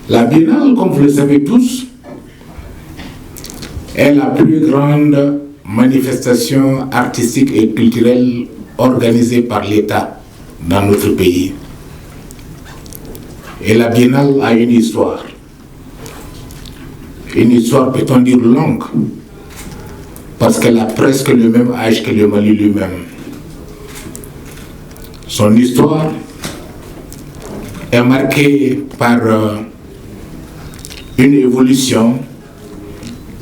La Biennale, comme vous le savez tous, est la plus grande manifestation artistique et culturelle organisée par l'État dans notre pays. Et la Biennale a une histoire. Une histoire, peut-on dire, longue, parce qu'elle a presque le même âge que le Mali lui-même. Son histoire est marquée par une évolution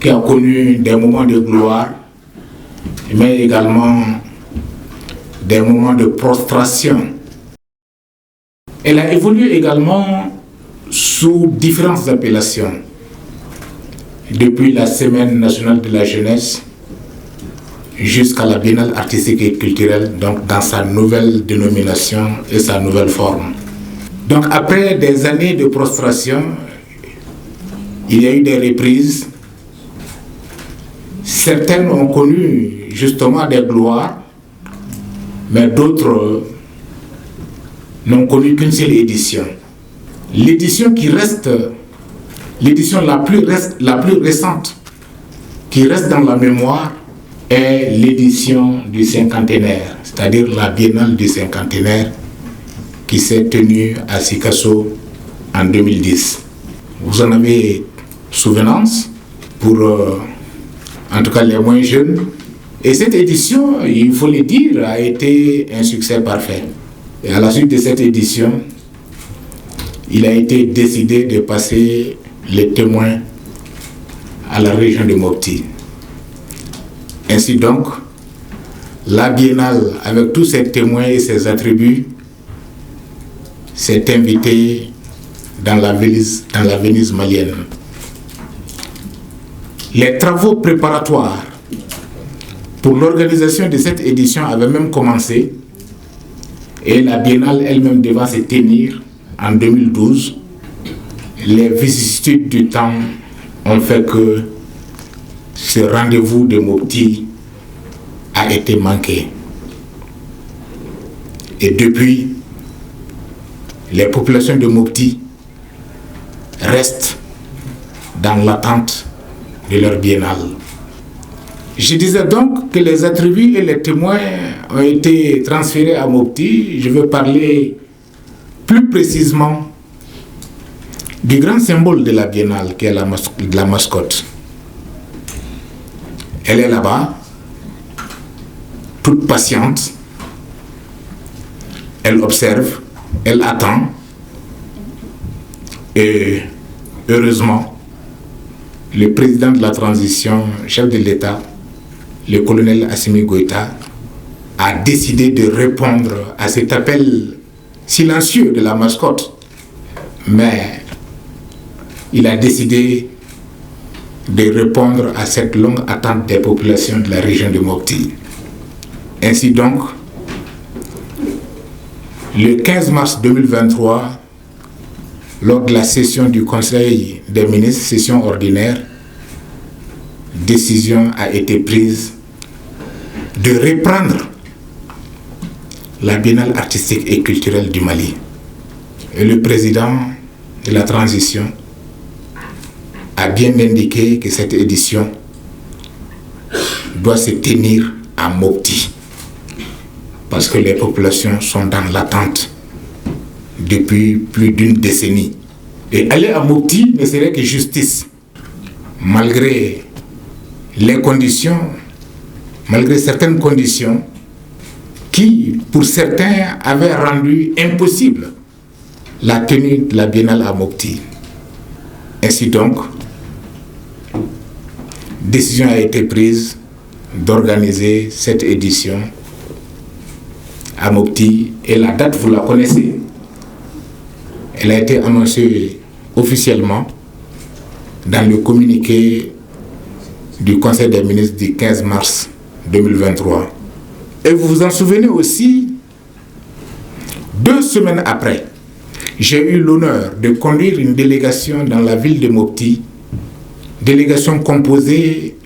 qui a connu des moments de gloire, mais également des moments de prostration. Elle a évolué également sous différentes appellations, depuis la Semaine nationale de la jeunesse jusqu'à la Biennale artistique et culturelle, donc dans sa nouvelle dénomination et sa nouvelle forme. Donc après des années de prostration, il y a eu des reprises. Certaines ont connu justement des gloires, mais d'autres n'ont connu qu'une seule édition. L'édition qui reste, l'édition la plus récente, qui reste dans la mémoire, est l'édition du cinquantenaire, c'est-à-dire la Biennale du cinquantenaire qui s'est tenue à Sikasso en 2010. Vous en avez souvenance pour, en tout cas, les moins jeunes. Et cette édition, il faut le dire, a été un succès parfait. Et à la suite de cette édition, il a été décidé de passer les témoins à la région de Mopti. Ainsi donc, la Biennale, avec tous ses témoins et ses attributs, s'est invitée dans la Venise malienne. Les travaux préparatoires pour l'organisation de cette édition avaient même commencé, et la Biennale elle-même devant se tenir en 2012. Les vicissitudes du temps ont fait que ce rendez-vous de Mopti a été manqué. Et depuis, les populations de Mopti restent dans l'attente de leur biennale. Je disais donc que les attributs et les témoins ont été transférés à Mopti. Je veux parler plus précisément du grand symbole de la biennale, qui est la mascotte. Elle est là-bas, toute patiente. Elle observe, elle attend. Et heureusement, le président de la transition, chef de l'État, le colonel Assimi Goïta, a décidé de répondre à cet appel silencieux de la mascotte. Mais il a décidé de répondre à cette longue attente des populations de la région de Mopti. Ainsi donc, le 15 mars 2023, lors de la session du Conseil des ministres, session ordinaire, décision a été prise de reprendre la Biennale artistique et culturelle du Mali. Et le président de la transition a bien indiqué que cette édition doit se tenir à Mopti, parce que les populations sont dans l'attente depuis plus d'une décennie. Et aller à Mopti ne serait que justice, malgré les conditions, malgré certaines conditions qui, pour certains, avaient rendu impossible la tenue de la Biennale à Mopti. Ainsi donc, décision a été prise d'organiser cette édition à Mopti, et la date, vous la connaissez. Elle a été annoncée officiellement dans le communiqué du Conseil des ministres du 15 mars 2023. Et vous vous en souvenez aussi, 2 semaines après, j'ai eu l'honneur de conduire une délégation dans la ville de Mopti, délégation composée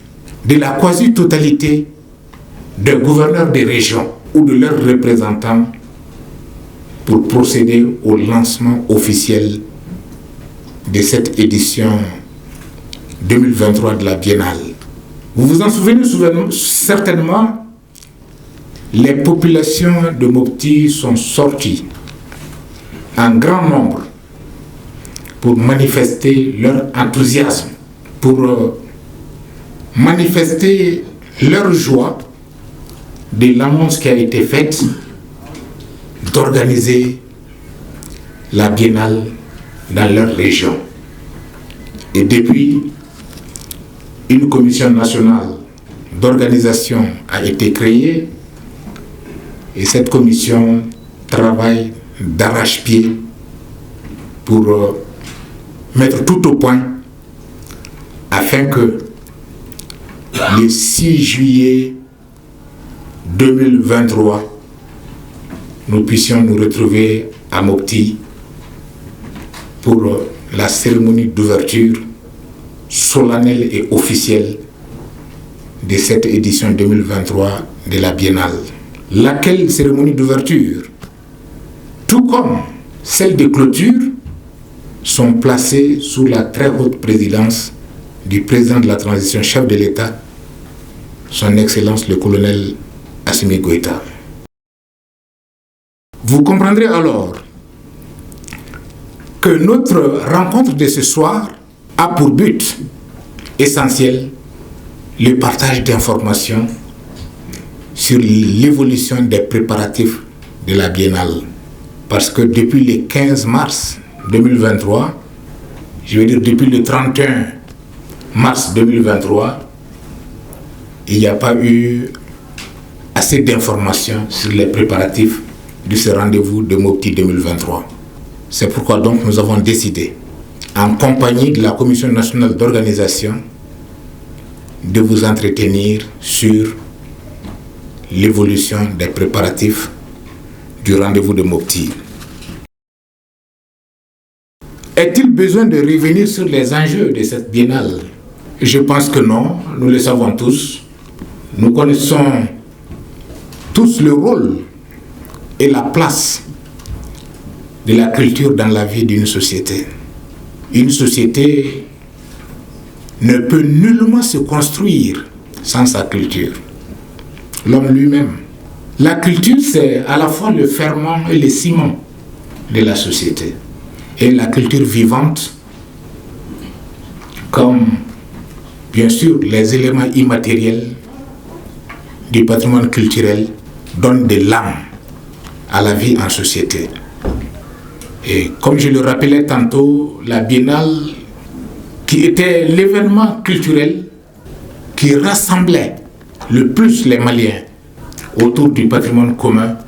de la quasi-totalité des gouverneurs des régions ou de leurs représentants pour procéder au lancement officiel de cette édition 2023 de la Biennale. Vous vous en souvenez certainement, les populations de Mopti sont sorties en grand nombre pour manifester leur enthousiasme, pour manifester leur joie de l'annonce qui a été faite d'organiser la Biennale dans leur région. Et depuis, une commission nationale d'organisation a été créée et cette commission travaille d'arrache-pied pour mettre tout au point afin que le 6 juillet 2023, nous puissions nous retrouver à Mopti pour la cérémonie d'ouverture solennelle et officielle de cette édition 2023 de la Biennale. Laquelle cérémonie d'ouverture, tout comme celle de clôture, sont placées sous la très haute présidence du président de la transition, chef de l'État, son Excellence le colonel Assimi Goïta. Vous comprendrez alors que notre rencontre de ce soir a pour but essentiel le partage d'informations sur l'évolution des préparatifs de la Biennale. Parce que depuis le 15 mars 2023, je veux dire depuis le 31 mars 2023, il n'y a pas eu assez d'informations sur les préparatifs de ce rendez-vous de Mopti 2023. C'est pourquoi donc nous avons décidé, en compagnie de la Commission nationale d'organisation, de vous entretenir sur l'évolution des préparatifs du rendez-vous de Mopti. Est-il besoin de revenir sur les enjeux de cette biennale? Je pense que non, nous le savons tous. Nous connaissons tous le rôle et la place de la culture dans la vie d'une société. Une société ne peut nullement se construire sans sa culture. L'homme lui-même. La culture, c'est à la fois le ferment et le ciment de la société. Et la culture vivante, comme bien sûr les éléments immatériels du patrimoine culturel, donne de l'âme à la vie en société. Et comme je le rappelais tantôt, la Biennale, qui était l'événement culturel qui rassemblait le plus les Maliens autour du patrimoine commun,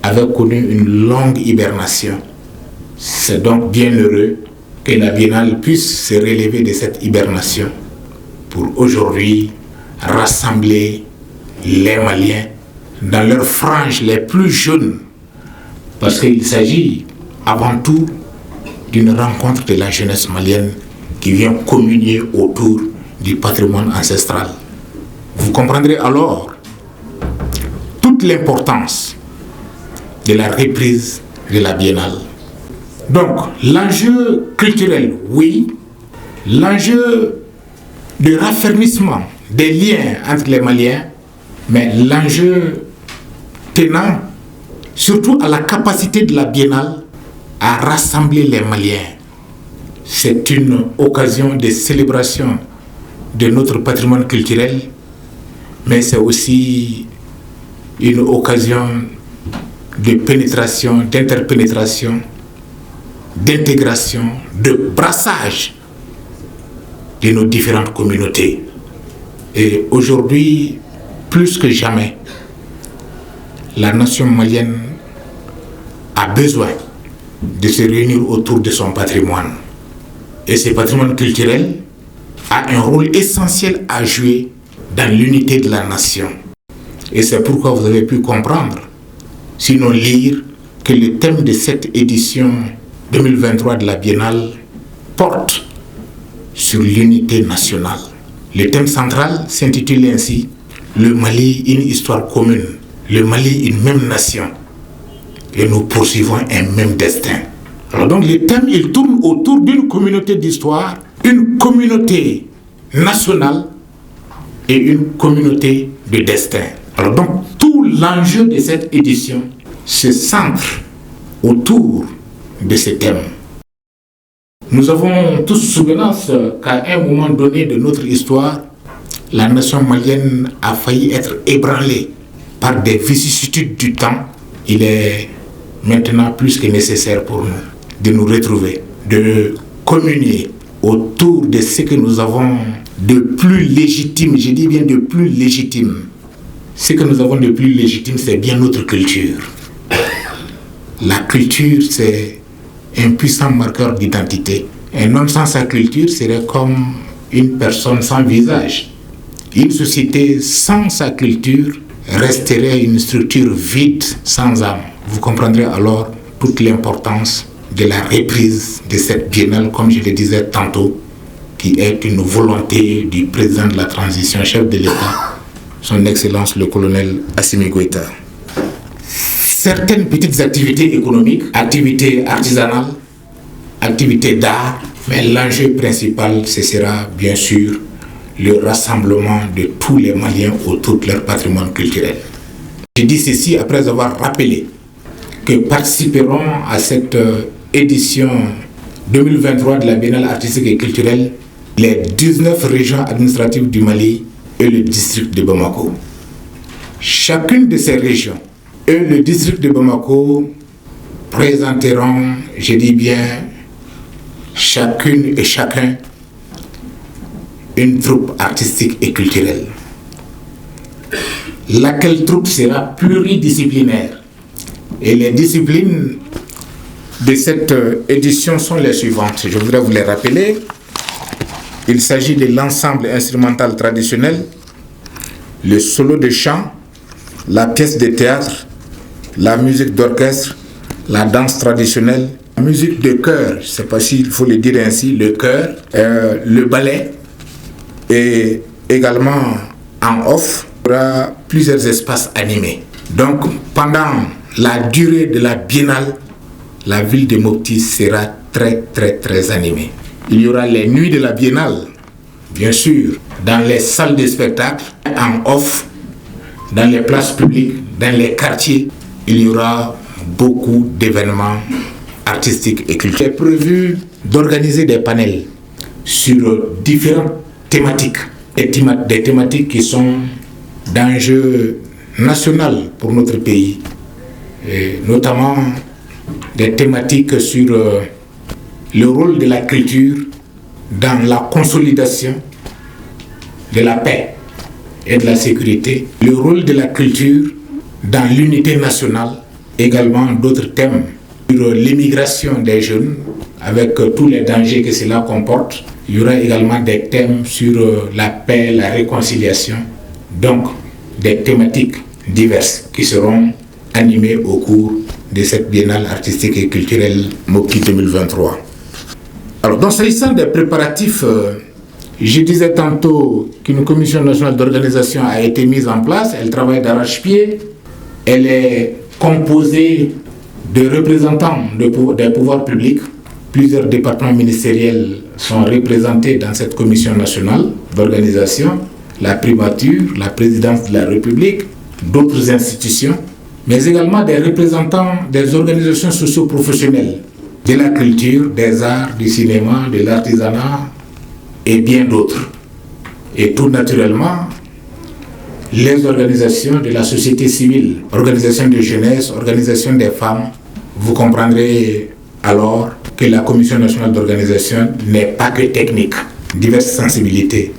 avait connu une longue hibernation. C'est donc bien heureux que la Biennale puisse se relever de cette hibernation pour aujourd'hui rassembler les Maliens dans leurs franges les plus jeunes, parce qu'il s'agit avant tout d'une rencontre de la jeunesse malienne qui vient communier autour du patrimoine ancestral. Vous comprendrez alors toute l'importance de la reprise de la Biennale. Donc, l'enjeu culturel, oui, l'enjeu de raffermissement des liens entre les Maliens, mais l'enjeu tenant surtout à la capacité de la Biennale à rassembler les Maliens. C'est une occasion de célébration de notre patrimoine culturel, mais c'est aussi une occasion de pénétration, d'interpénétration, d'intégration, de brassage de nos différentes communautés. Et aujourd'hui, plus que jamais, la nation malienne a besoin de se réunir autour de son patrimoine. Et ce patrimoine culturel a un rôle essentiel à jouer dans l'unité de la nation. Et c'est pourquoi vous avez pu comprendre, sinon lire, que le thème de cette édition 2023 de la Biennale porte sur l'unité nationale. Le thème central s'intitule ainsi « Le Mali, une histoire commune. Le Mali, une même nation. Et nous poursuivons un même destin ». Alors donc les thèmes, ils tournent autour d'une communauté d'histoire, une communauté nationale et une communauté de destin. Alors donc tout l'enjeu de cette édition se centre autour de ces thèmes. Nous avons tous souvenance qu'à un moment donné de notre histoire, la nation malienne a failli être ébranlée par des vicissitudes du temps. Il est maintenant plus que nécessaire pour nous de nous retrouver, de communier autour de ce que nous avons de plus légitime. Je dis bien de plus légitime. Ce que nous avons de plus légitime, c'est bien notre culture. La culture, c'est un puissant marqueur d'identité. Un homme sans sa culture serait comme une personne sans visage. Une société sans sa culture resterait une structure vide, sans âme. Vous comprendrez alors toute l'importance de la reprise de cette biennale, comme je le disais tantôt, qui est une volonté du président de la transition, chef de l'État, son Excellence le colonel Assimi Goïta. Certaines petites activités économiques, activités artisanales, activités d'art, mais l'enjeu principal, ce sera bien sûr le rassemblement de tous les Maliens autour de leur patrimoine culturel. Je dis ceci après avoir rappelé que participeront à cette édition 2023 de la Biennale artistique et culturelle les 19 régions administratives du Mali et le district de Bamako. Chacune de ces régions et le district de Bamako présenteront, je dis bien, chacune et chacun une troupe artistique et culturelle. Laquelle troupe sera pluridisciplinaire. Et les disciplines de cette édition sont les suivantes. Je voudrais vous les rappeler. Il s'agit de l'ensemble instrumental traditionnel, le solo de chant, la pièce de théâtre, la musique d'orchestre, la danse traditionnelle, la musique de chœur, je ne sais pas s'il faut le dire ainsi, le chœur, le ballet, et également en off, il y aura plusieurs espaces animés. Donc pendant la durée de la biennale, la ville de Mopti sera très animée. Il y aura les nuits de la biennale, bien sûr, dans les salles de spectacle, en off, dans les places publiques, dans les quartiers. Il y aura beaucoup d'événements artistiques et culturels. Il est prévu d'organiser des panels sur différentes thématiques, des thématiques qui sont d'enjeu national pour notre pays, et notamment des thématiques sur le rôle de la culture dans la consolidation de la paix et de la sécurité, le rôle de la culture dans l'unité nationale, également d'autres thèmes sur l'immigration des jeunes avec tous les dangers que cela comporte. Il y aura également des thèmes sur la paix, la réconciliation, donc des thématiques diverses qui seront animées au cours de cette biennale artistique et culturelle Mopti 2023. Alors, dans s'agissant des préparatifs, je disais tantôt qu'une commission nationale d'organisation a été mise en place. Elle travaille d'arrache-pied. Elle est composée de représentants des pouvoirs publics. Plusieurs départements ministériels sont représentés dans cette commission nationale d'organisation. La primature, la présidence de la République, d'autres institutions, mais également des représentants des organisations socio-professionnelles, de la culture, des arts, du cinéma, de l'artisanat et bien d'autres. Et tout naturellement, les organisations de la société civile, organisations de jeunesse, organisations des femmes. Vous comprendrez alors que la Commission nationale d'organisation n'est pas que technique. Diverses sensibilités